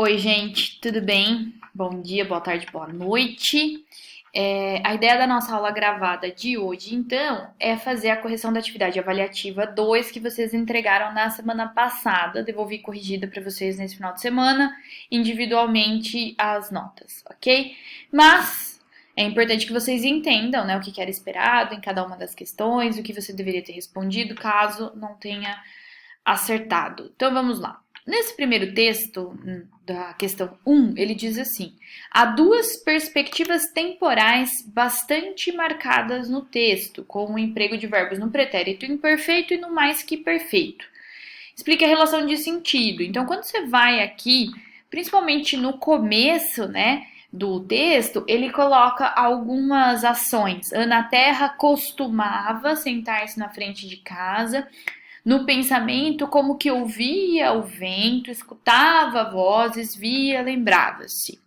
Oi, gente, tudo bem? Bom dia, boa tarde, boa noite. A ideia da nossa aula gravada de hoje, então, é fazer a correção da atividade avaliativa 2 que vocês entregaram na semana passada. Devolvi corrigida para vocês nesse final de semana, individualmente as notas, ok? Mas é importante que vocês entendam, né, o que era esperado em cada uma das questões, o que você deveria ter respondido caso não tenha acertado. Então vamos lá. Nesse primeiro texto, da questão 1, ele diz assim: há duas perspectivas temporais bastante marcadas no texto, com o emprego de verbos no pretérito imperfeito e no mais que perfeito. Explique a relação de sentido. Então, quando você vai aqui, principalmente no começo, né, do texto, ele coloca algumas ações. Ana Terra costumava sentar-se na frente de casa no pensamento, como que ouvia o vento, escutava vozes, via, lembrava-se.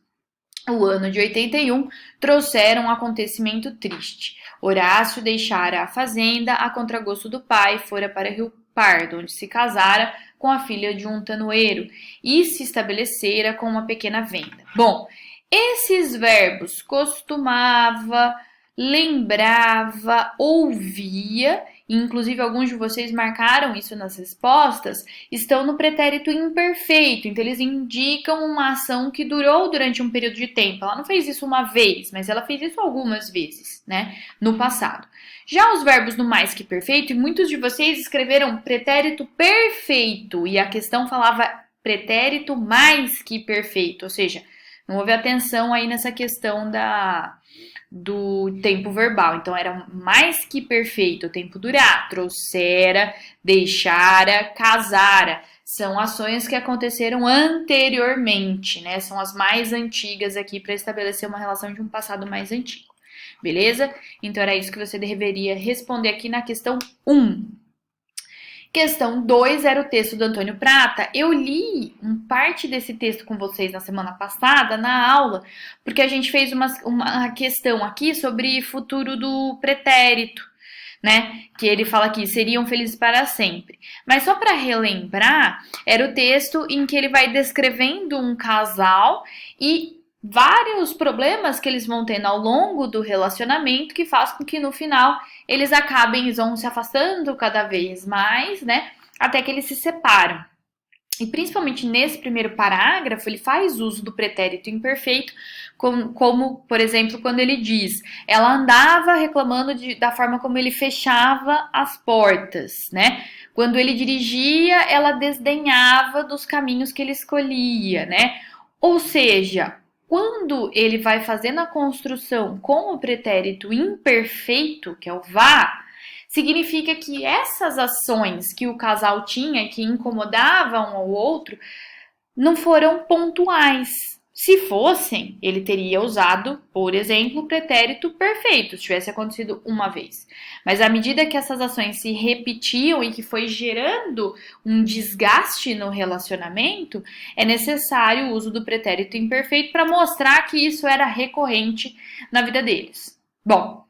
O ano de 81 trouxera um acontecimento triste. Horácio deixara a fazenda a contragosto do pai, fora para Rio Pardo, onde se casara com a filha de um tanoeiro e se estabelecera com uma pequena venda. Bom, esses verbos costumava, lembrava, ouvia, inclusive alguns de vocês marcaram isso nas respostas, estão no pretérito imperfeito, então eles indicam uma ação que durou durante um período de tempo. Ela não fez isso uma vez, mas ela fez isso algumas vezes, né, no passado. Já os verbos no mais que perfeito, e muitos de vocês escreveram pretérito perfeito, e a questão falava pretérito mais que perfeito, ou seja, não houve atenção aí nessa questão do tempo verbal. Então, era mais que perfeito o tempo durar. Trouxera, deixara, casara. São ações que aconteceram anteriormente, né? São as mais antigas aqui para estabelecer uma relação de um passado mais antigo. Beleza? Então, era isso que você deveria responder aqui na questão 1. Questão 2 era o texto do Antônio Prata. Eu li parte desse texto com vocês na semana passada, na aula, porque a gente fez uma questão aqui sobre futuro do pretérito, né? Que ele fala aqui, seriam felizes para sempre. Mas só para relembrar, era o texto em que ele vai descrevendo um casal e vários problemas que eles vão tendo ao longo do relacionamento que faz com que no final eles acabem, vão se afastando cada vez mais, né? Até que eles se separam. E principalmente nesse primeiro parágrafo, ele faz uso do pretérito imperfeito, como, por exemplo, quando ele diz: ela andava reclamando da forma como ele fechava as portas, né? Quando ele dirigia, ela desdenhava dos caminhos que ele escolhia, né? Ou seja, quando ele vai fazendo a construção com o pretérito imperfeito, que é o vá, significa que essas ações que o casal tinha, que incomodavam um ao outro, não foram pontuais. Se fossem, ele teria usado, por exemplo, o pretérito perfeito, se tivesse acontecido uma vez. Mas à medida que essas ações se repetiam e que foi gerando um desgaste no relacionamento, é necessário o uso do pretérito imperfeito para mostrar que isso era recorrente na vida deles. Bom,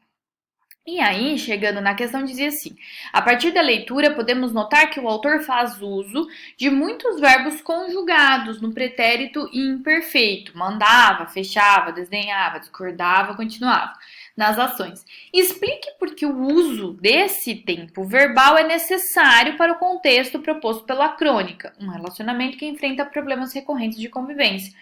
e aí, chegando na questão, dizia assim: a partir da leitura, podemos notar que o autor faz uso de muitos verbos conjugados no pretérito imperfeito. Mandava, fechava, desdenhava, discordava, continuava nas ações. Explique por que o uso desse tempo verbal é necessário para o contexto proposto pela crônica, um relacionamento que enfrenta problemas recorrentes de convivência.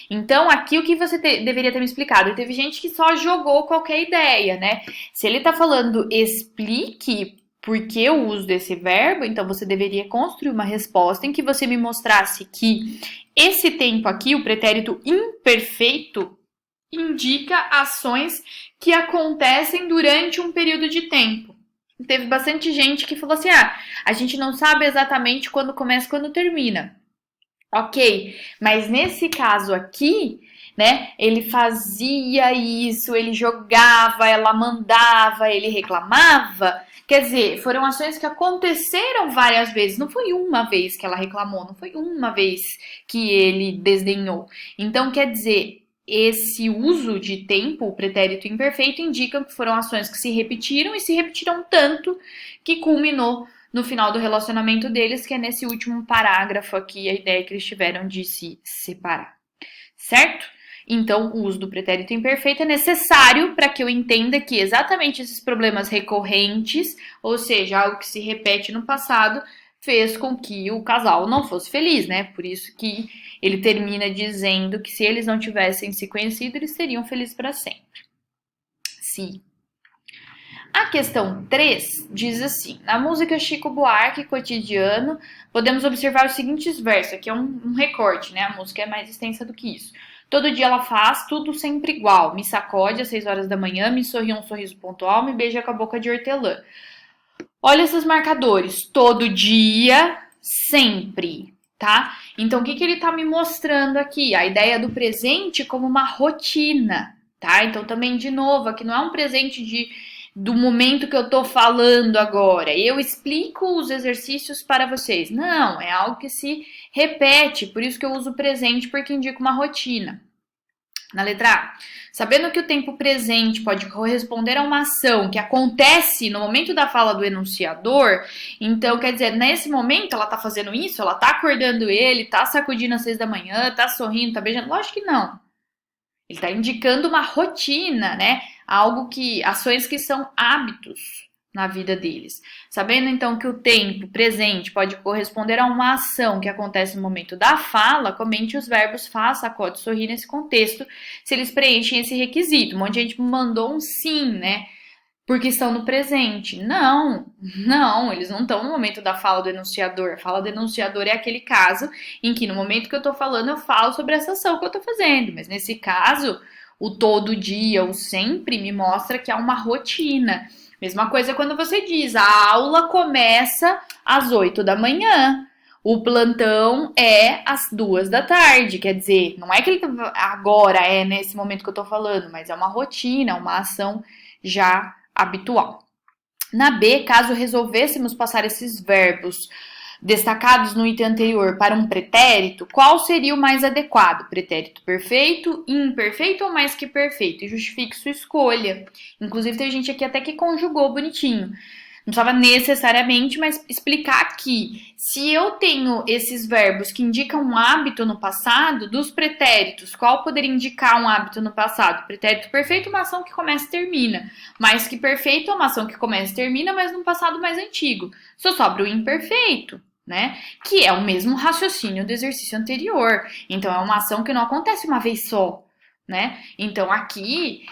Então, aqui o que você deveria ter me explicado? E teve gente que só jogou qualquer ideia, né? Se ele tá falando explique por que o uso desse verbo, então você deveria construir uma resposta em que você me mostrasse que esse tempo aqui, o pretérito imperfeito, indica ações que acontecem durante um período de tempo. Teve bastante gente que falou assim: a gente não sabe exatamente quando começa e quando termina. Ok, mas nesse caso aqui, né, ele fazia isso, ele jogava, ela mandava, ele reclamava. Quer dizer, foram ações que aconteceram várias vezes. Não foi uma vez que ela reclamou, não foi uma vez que ele desdenhou. Então, quer dizer, esse uso de tempo, o pretérito imperfeito, indica que foram ações que se repetiram e se repetiram tanto que culminou no final do relacionamento deles, que é nesse último parágrafo aqui, a ideia que eles tiveram de se separar. certo? Então, o uso do pretérito imperfeito é necessário para que eu entenda que exatamente esses problemas recorrentes, ou seja, algo que se repete no passado, fez com que o casal não fosse feliz, né? Por isso que ele termina dizendo que se eles não tivessem se conhecido, eles seriam felizes para sempre. Sim. A questão 3 diz assim: na música Chico Buarque, Cotidiano, podemos observar os seguintes versos. Aqui é um recorte, né? A música é mais extensa do que isso. Todo dia ela faz tudo sempre igual. Me sacode às 6 horas da manhã, me sorri um sorriso pontual, me beija com a boca de hortelã. Olha esses marcadores. Todo dia, sempre, tá? Então, o que ele tá me mostrando aqui? A ideia do presente como uma rotina, tá? Então, também, de novo, aqui não é um presente do momento que eu tô falando agora. Eu explico os exercícios para vocês. Não, é algo que se repete, por isso que eu uso presente, porque indica uma rotina. Na letra A, sabendo que o tempo presente pode corresponder a uma ação que acontece no momento da fala do enunciador, então quer dizer, nesse momento ela tá fazendo isso, ela tá acordando ele, tá sacudindo às 6 da manhã, tá sorrindo, tá beijando, lógico que não. Ele tá indicando uma rotina, né? Ações que são hábitos na vida deles. Sabendo então que o tempo presente pode corresponder a uma ação que acontece no momento da fala, comente os verbos faça, acode, sorrir nesse contexto, se eles preenchem esse requisito. Um monte de gente mandou um sim, né? Porque estão no presente. Não, eles não estão no momento da fala do enunciador. A fala do enunciador é aquele caso em que no momento que eu tô falando eu falo sobre essa ação que eu tô fazendo, mas nesse caso, o todo dia, o sempre me mostra que há uma rotina. Mesma coisa quando você diz, a aula começa às 8 da manhã. O plantão é às 2 da tarde, quer dizer, não é que ele agora é nesse momento que eu tô falando, mas é uma rotina, uma ação já habitual. Na B, caso resolvêssemos passar esses verbos destacados no item anterior para um pretérito, qual seria o mais adequado? Pretérito perfeito, imperfeito ou mais que perfeito? E justifique sua escolha. Inclusive, tem gente aqui até que conjugou bonitinho. Não precisava necessariamente, mas explicar aqui. Se eu tenho esses verbos que indicam um hábito no passado, dos pretéritos, qual poderia indicar um hábito no passado? Pretérito perfeito, uma ação que começa e termina. Mais que perfeito, uma ação que começa e termina, mas num passado mais antigo. Só sobra o imperfeito, né? Que é o mesmo raciocínio do exercício anterior. Então, é uma ação que não acontece uma vez só, né? Então, aqui,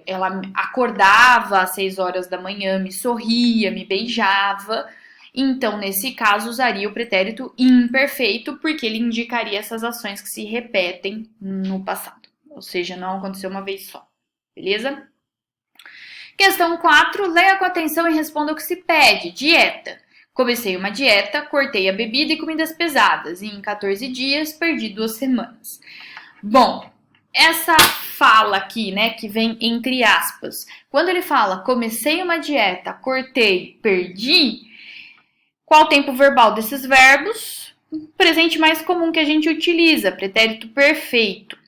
ela acordava às 6 horas da manhã, me sorria, me beijava. Então, nesse caso, usaria o pretérito imperfeito, porque ele indicaria essas ações que se repetem no passado. Ou seja, não aconteceu uma vez só. Beleza? Questão 4. Leia com atenção e responda o que se pede. Dieta. Comecei uma dieta, cortei a bebida e comidas pesadas. E em 14 dias, perdi 2 semanas. Bom, essa fala aqui, né, que vem entre aspas, quando ele fala comecei uma dieta, cortei, perdi, qual o tempo verbal desses verbos? O presente mais comum que a gente utiliza, pretérito perfeito.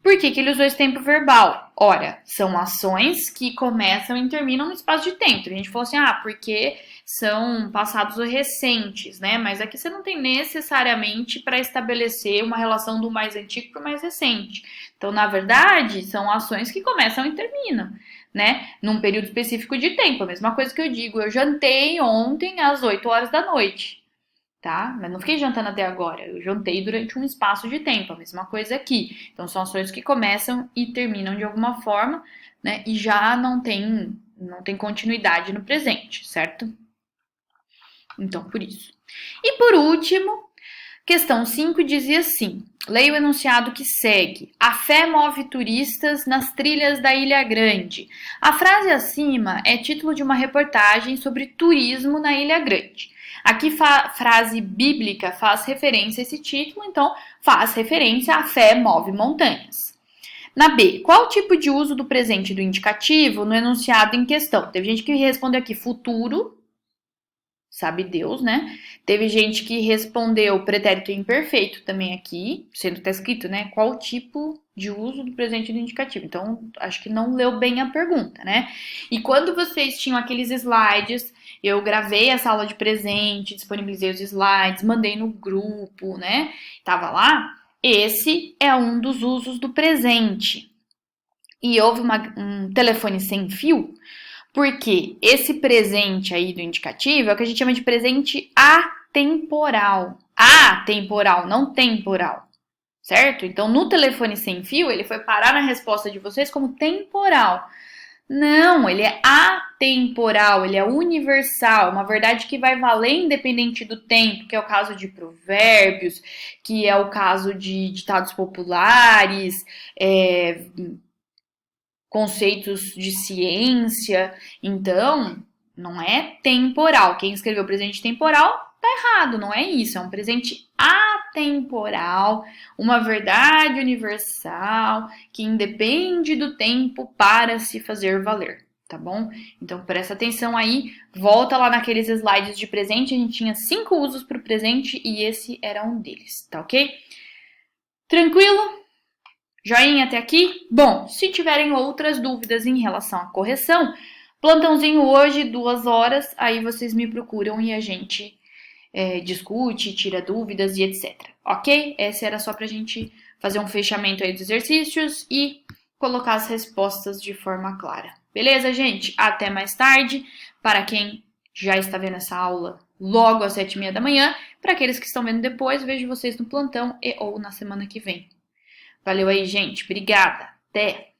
Por que ele usou esse tempo verbal? Ora, são ações que começam e terminam no espaço de tempo. A gente falou assim, porque são passados ou recentes, né? Mas aqui você não tem necessariamente para estabelecer uma relação do mais antigo para o mais recente. Então, na verdade, são ações que começam e terminam, né? Num período específico de tempo. A mesma coisa que eu digo, eu jantei ontem às 8 horas da noite. Tá? Mas não fiquei jantando até agora, eu jantei durante um espaço de tempo, a mesma coisa aqui. Então são ações que começam e terminam de alguma forma, né? E já não tem continuidade no presente, certo? Então, por isso. E por último, questão 5 dizia assim: leia o enunciado que segue. A fé move turistas nas trilhas da Ilha Grande. A frase acima é título de uma reportagem sobre turismo na Ilha Grande. Aqui frase bíblica faz referência a esse título, então faz referência à fé move montanhas. Na B, qual o tipo de uso do presente do indicativo no enunciado em questão? Teve gente que respondeu aqui futuro, sabe Deus, né? Teve gente que respondeu pretérito imperfeito também aqui, sendo que tá escrito, né? Qual o tipo de uso do presente do indicativo? Então, acho que não leu bem a pergunta, né? E quando vocês tinham aqueles slides, eu gravei essa aula de presente, disponibilizei os slides, mandei no grupo, né? Tava lá. Esse é um dos usos do presente. E houve um telefone sem fio, porque esse presente aí do indicativo é o que a gente chama de presente atemporal. Atemporal, não temporal, certo? Então, no telefone sem fio, ele foi parar na resposta de vocês como temporal. Não, ele é atemporal, ele é universal, uma verdade que vai valer independente do tempo, que é o caso de provérbios, que é o caso de ditados populares, conceitos de ciência. Então, não é temporal. Quem escreveu presente temporal tá errado, não é isso. É um presente atemporal, uma verdade universal que independe do tempo para se fazer valer, tá bom? Então presta atenção aí, volta lá naqueles slides de presente, a gente tinha 5 usos para o presente e esse era um deles, tá ok? Tranquilo? Joinha até aqui? Bom, se tiverem outras dúvidas em relação à correção, plantãozinho hoje, 2 horas, aí vocês me procuram e a gente discute, tira dúvidas e etc. Ok? Essa era só pra gente fazer um fechamento aí dos exercícios e colocar as respostas de forma clara. Beleza, gente? Até mais tarde. Para quem já está vendo essa aula logo às 7h30 da manhã, para aqueles que estão vendo depois, vejo vocês no plantão e ou na semana que vem. Valeu aí, gente. Obrigada. Até!